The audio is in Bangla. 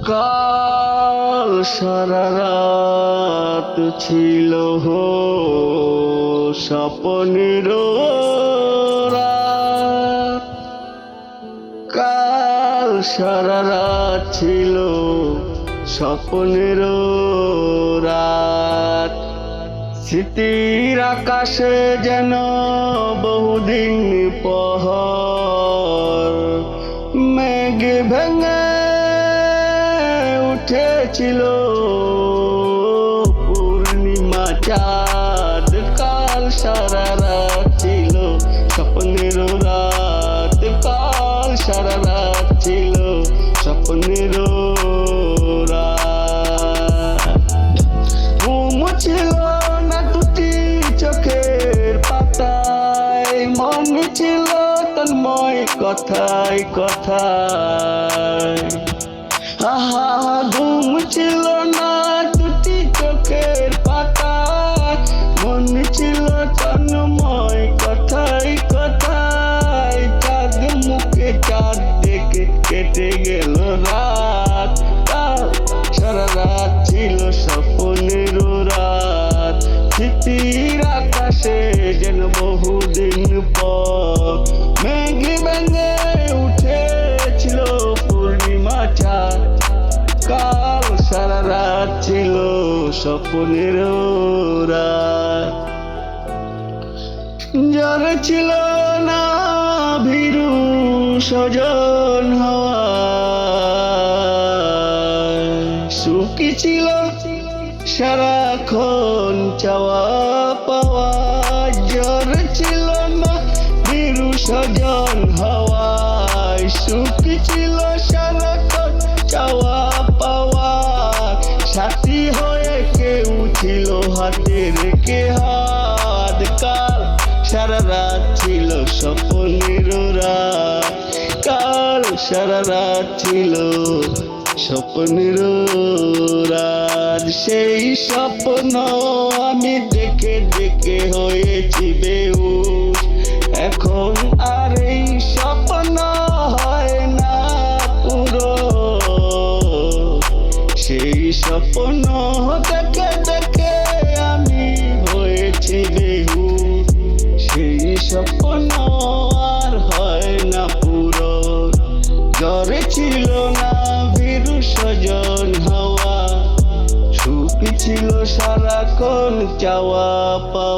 কাল সারা রাত ছিল স্বপ্নের রাত, কাল সারা রাত ছিল স্বপ্নের রাত। স্মৃতির আকাশে যেন বহুদিন পহর, মেঘ ভেঙে উঠেছিল পূর্ণিমা চাঁদ। কাল সারা রাত ছিল স্বপ্নের রাত, কাল সারা রাত ছিল স্বপ্নের রাত। ঘুম ছিল না দুটি চোখের পাতায়, মন ছিল তন্ময় কথায় কথায়। আহা, ঘুম ছিল না দুটি চোখের পাতায়, মন ছিল তন্ময় কথায় কথায়। চাঁদ মুখে চাঁদ দেখে কেটে গেল রাত, কাল সারা রাত ছিল স্বপ্নের রাত। স্মৃতির আকাশে যেন বহুদিন পর, মেঘ ভেঙে উঠেছিল পূর্ণিমা চাঁদ। কাল সারা রাত ছিল স্বপ্নের রাত। জ্বর ছিল না ভীরু সজন হওয়ায়, সুখী ছিল সারাক্ষণ চাওয়া পাওয়া। জ্বর ছিল না ভীরু সজন হওয়ায়, সুখী ছিল সারাক্ষণ চাওয়া পাওয়া। সাথী হয়ে কেউ ছিল হাতে রেখে হাত, কাল সারা রাত ছিল স্বপ্নের রাত, কাল সারা রাত ছিল স্বপ্নের রাত। সেই স্বপ্ন আমি দেখে দেখে হয়েছি বেহুশ, এখন আর এই স্বপ্ন হয় না পুরো। সেই স্বপ্ন দেখে দেখে আমি হয়েছি বেহুশ, সেই স্বপ্ন আর হয় না পুরো। জ্বরে ছিল না ভীরু সজন হওয়া, সুখী ছিল সারাক্ষণ চাওয়া পাওয়া।